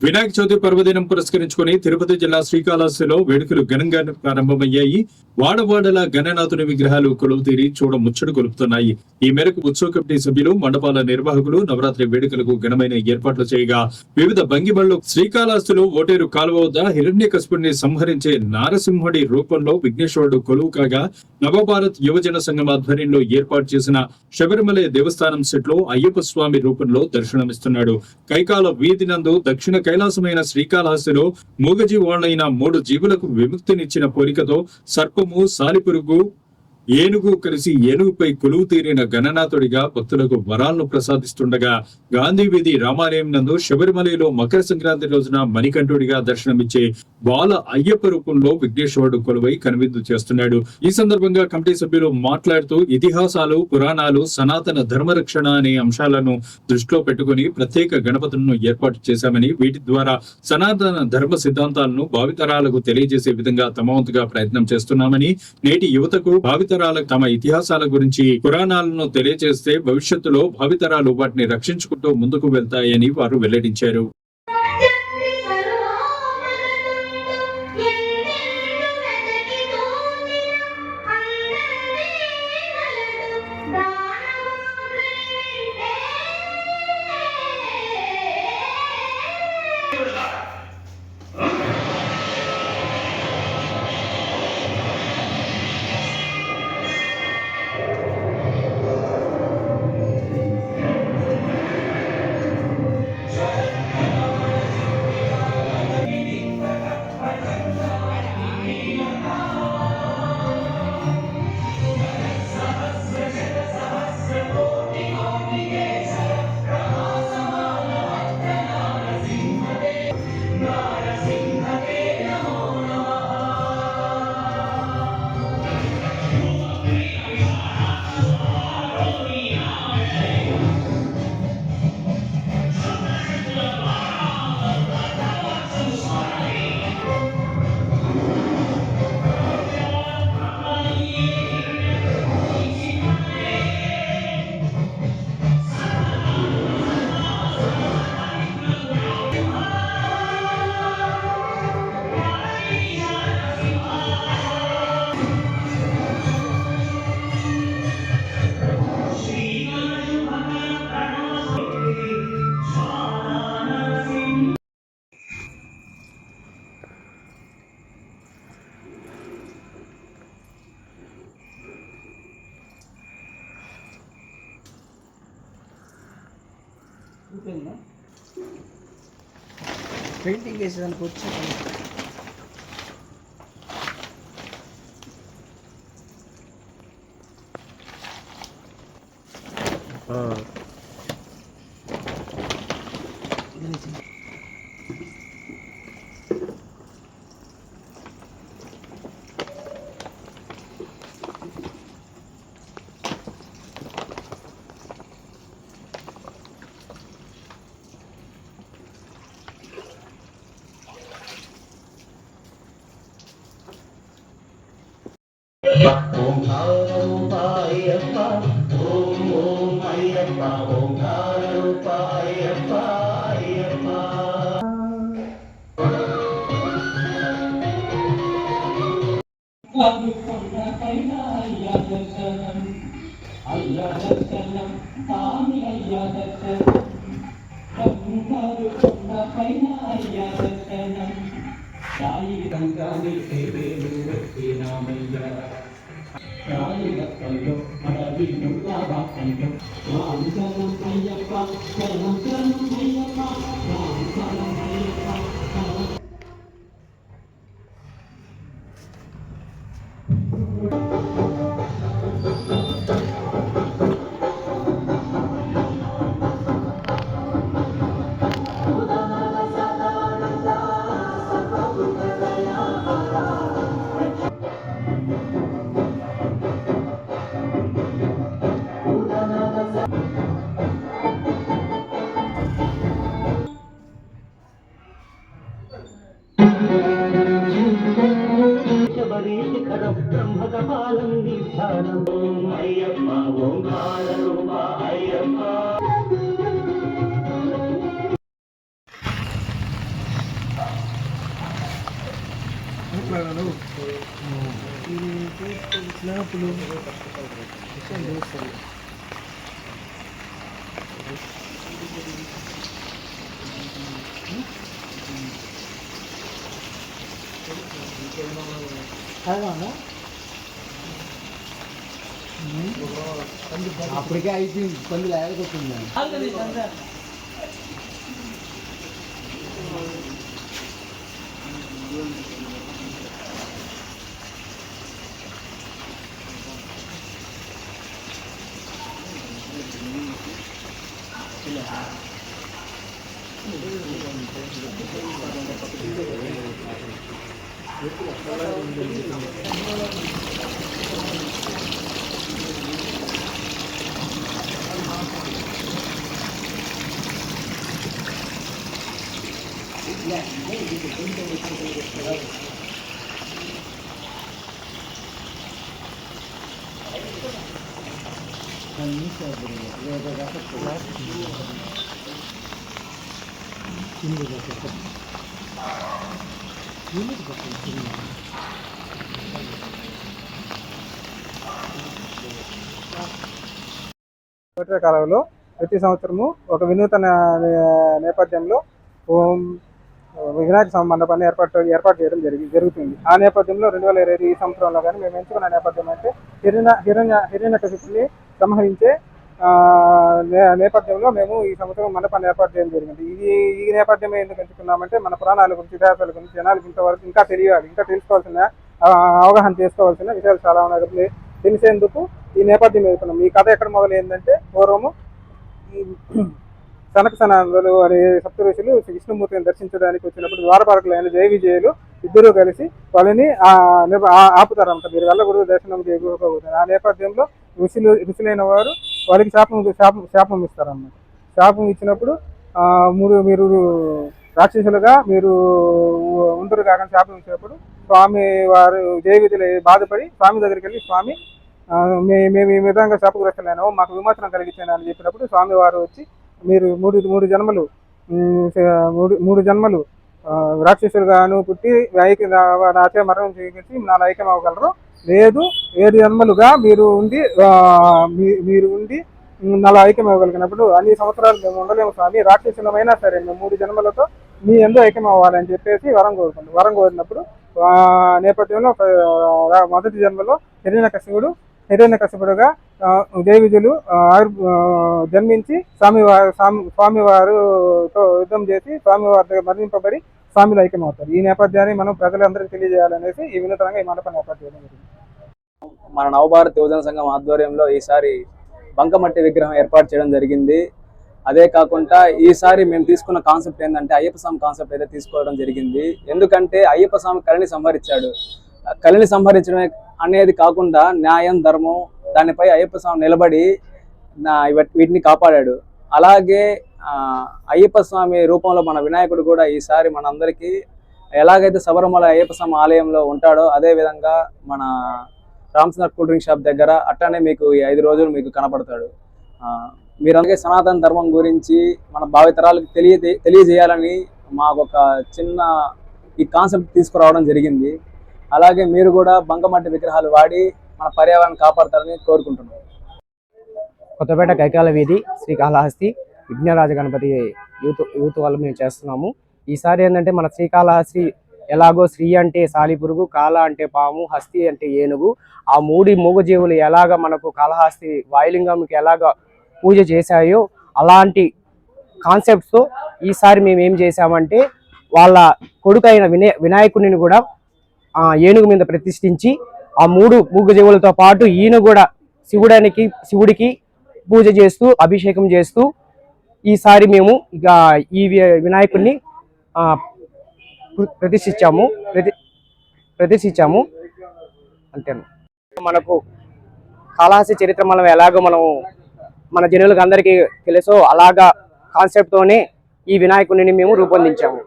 వినాయక చవితి పర్వదినం పురస్కరించుకుని తిరుపతి జిల్లా శ్రీకాళహస్తిలో వేడుకలు ఘనంగా ప్రారంభమయ్యాయి. వాడవాడల గణనాథుని విగ్రహాలు కొలువు తీరి చూడ ముచ్చడు కొలుపుతున్నాయి. ఈ మేరకు ఉత్సవ కమిటీ సభ్యులు, మండపాల నిర్వాహకులు నవరాత్రి వేడుకలకు ఘనమైన ఏర్పాట్లు చేయగా వివిధ భంగిమల్లో శ్రీకాళహస్తిలో ఓటేరు కాలువ వద్ద హిరణ్యకశిపుడిని సంహరించే నారసింహుడి రూపంలో విఘ్నేశ్వరుడు కొలువు కాగా, నవభారత్ యువజన సంఘం ఆధ్వర్యంలో ఏర్పాటు చేసిన శబరిమల దేవస్థానం సెట్ లో అయ్యప్ప స్వామి రూపంలో దర్శనమిస్తున్నాడు. కైకాల వీధి నందు దక్షిణ కైలాసమైన శ్రీకాళహస్తిలో మూగజీవాళ్లైన 3 జీవులకు విముక్తినిచ్చిన కోరికతో సర్పము, సాలిపురుగు, ఏనుగు కలిసి ఏనుగుపై కొలువు తీరిన గణనాథుడిగా భక్తులకు వరాలను ప్రసాదిస్తుండగా, గాంధీ వీధి రామాలయం నందు శబరిమలలో మకర సంక్రాంతి రోజున మణికంఠుడిగా దర్శనమిచ్చే బాల అయ్యప్ప రూపంలో విఘ్నేశ్వరుడు కొలువై కనువిందు చేస్తున్నాడు. ఈ సందర్భంగా కమిటీ సభ్యులు మాట్లాడుతూ ఇతిహాసాలు, పురాణాలు, సనాతన ధర్మరక్షణ అనే అంశాలను దృష్టిలో పెట్టుకుని ప్రత్యేక గణపతులను ఏర్పాటు చేశామని, వీటి ద్వారా సనాతన ధర్మ సిద్ధాంతాలను భావితరాలకు తెలియజేసే విధంగా తమ వంతుగా ప్రయత్నం చేస్తున్నామని, నేటి యువతకు భావితరాలకు తమ ఇతిహాసాల గురించి, పురాణాలను తెలియజేస్తే భవిష్యత్తులో భావితరాలు వాటిని రక్షించుకుంటూ ముందుకు వెళ్తాయని వారు వెల్లడించారు. పెయింటింగ్ వేసేదానికి వచ్చి ఓంకారూపాయప్ప ఓం ఓం అయ్యప్ప ఓంకారూపాయప్ప అయ్యప్ప శబరీశిఖరం బ్రహ్మకపాలం నిధ్యానం ఓం అయ్యప్ప ఓంకార రూప అయ్యప్ప అప్పటికే అయిపోయింది పంది లేకపోతుంది. కాలంలో ప్రతి సంవత్సరము ఒక వినూతన నేపథ్యంలో ఓం వినాయక మండపాన్ని ఏర్పాటు చేయడం జరుగుతుంది. ఆ నేపథ్యంలో 2025 ఈ సంవత్సరంలో కానీ మేము ఎంచుకున్న నేపథ్యం అంటే హిరణ్యకశిపుని సంహరించే నేపథ్యంలో మేము ఈ సంవత్సరం మండపాన్ని ఏర్పాటు చేయడం జరిగింది. ఈ నేపథ్యం ఎందుకు ఎంచుకున్నామంటే మన పురాణాల గురించి, ఇతిహాసాల గురించి జనాలకు ఇంతవరకు ఇంకా తెలియాలి, ఇంకా తెలుసుకోవాల్సిన అవగాహన చేసుకోవాల్సిన విషయాలు చాలా ఉన్నాయి. తెలిసేందుకు ఈ నేపథ్యం ఎదుర్కొన్నాం. ఈ కథ ఎక్కడ మొదలైందంటే పూర్వము సనక సనందులు అనే సప్త ఋషులు విష్ణుమూర్తిని దర్శించడానికి వచ్చినప్పుడు ద్వారపాలకులైన జయ విజయులు ఇద్దరూ కలిసి వాళ్ళని ఆపుతారంట, మీరు వెళ్ళకూడదు, దర్శనం చేయకూడదు. ఆ నేపథ్యంలో ఋషులైన వారు వాళ్ళకి శాపం ఇస్తారన్నమాట. శాపం ఇచ్చినప్పుడు మీరు రాక్షసులుగా మీరు ఉండరు కాకుండా శాపం ఇచ్చినప్పుడు స్వామి వారు జయ విజయులు బాధపడి స్వామి దగ్గరికి వెళ్ళి, స్వామి మేము ఈ విధంగా శాపగ్రస్తులైనాము, మాకు విమోచనం కలిగించాను అని చెప్పినప్పుడు స్వామి వారు వచ్చి మీరు మూడు జన్మలు రాక్షసులుగాను పుట్టి నాచే మరణం చేయించి నా ఐక్యం అవ్వగలరు, లేదు 7 జన్మలుగా మీరు ఉండి నాలో ఐక్యం ఇవ్వగలిగినప్పుడు అన్ని సంవత్సరాలు మేము ఉండలేము స్వామి, రాక్షసులమైనా సరే మేము 3 జన్మలతో మీ ఎందు ఐక్యం అవ్వాలని చెప్పేసి వరం కోరినప్పుడు నేపథ్యంలో మొదటి జన్మలో హిరణ్యకశిపుడుగా జయ విజయులు జన్మించి స్వామివారితో యుద్ధం చేసి స్వామివారి దగ్గర మరణింపబడి స్వామిలో ఐక్యం అవుతారు. ఈ నేపథ్యాన్ని మనం ప్రజలందరికీ తెలియజేయాలనేసి ఈ వినూతనంగా ఈ మండపాన్ని ఏర్పాటు చేయడం జరిగింది. మన నవభారత్ యువజన సంఘం ఆధ్వర్యంలో ఈసారి బంకమట్టి విగ్రహం ఏర్పాటు చేయడం జరిగింది. అదే కాకుండా ఈసారి మేము తీసుకున్న కాన్సెప్ట్ ఏంటంటే అయ్యప్ప స్వామి కాన్సెప్ట్ అయితే తీసుకోవడం జరిగింది. ఎందుకంటే అయ్యప్ప స్వామి కలిని సంహరించాడు. కలిని సంహరించడం అనేది కాకుండా న్యాయం, ధర్మం దానిపై అయ్యప్ప స్వామి నిలబడి వీటిని కాపాడాడు. అలాగే అయ్యప్ప స్వామి రూపంలో మన వినాయకుడు కూడా ఈసారి మనందరికీ ఎలాగైతే శబరిమల అయ్యప్ప స్వామి ఆలయంలో ఉంటాడో అదే విధంగా మన రామచంద్ర కూల్ డ్రింక్ షాప్ దగ్గర అట్లానే మీకు ఈ 5 రోజులు మీకు కనపడతాడు. మీరు అలాగే సనాతన ధర్మం గురించి మన భావితరాలకు తెలియజేయాలని మాకు ఒక చిన్న ఈ కాన్సెప్ట్ తీసుకురావడం జరిగింది. అలాగే మీరు కూడా బంకమట్టి విగ్రహాలు వాడి మన పర్యావరణం కాపాడతారని కోరుకుంటున్నాం. కొత్తపేట కైకాల వీధి శ్రీకాళహస్తి విఘ్నరాజ గణపతి యూత్ వాళ్ళు మేము చేస్తున్నాము. ఈసారి ఏంటంటే మన శ్రీకాళహస్తి ఎలాగో శ్రీ అంటే సాలిపురుగు, కాళ అంటే పాము, హస్తి అంటే ఏనుగు, ఆ 3 మూగజీవులు ఎలాగ మనకు కాళహస్తి వాయులింగంకి ఎలాగ పూజ చేశాయో అలాంటి కాన్సెప్ట్స్తో ఈసారి మేము ఏం చేశామంటే వాళ్ళ కొడుకైన వినాయకుడిని కూడా ఏనుగు మీద ప్రతిష్ఠించి ఆ 3 మూగజీవులతో పాటు ఈయన కూడా శివుడికి పూజ చేస్తూ అభిషేకం చేస్తూ ఈసారి మేము ఇక ఈ వినాయకుడిని ప్రతిష్ఠించాము అంతే. మనకు కాళహస్తి చరిత్ర మనం ఎలాగో మన జనులకు అందరికీ తెలుసో అలాగా కాన్సెప్ట్తోనే ఈ వినాయకుడిని మేము రూపొందించాము.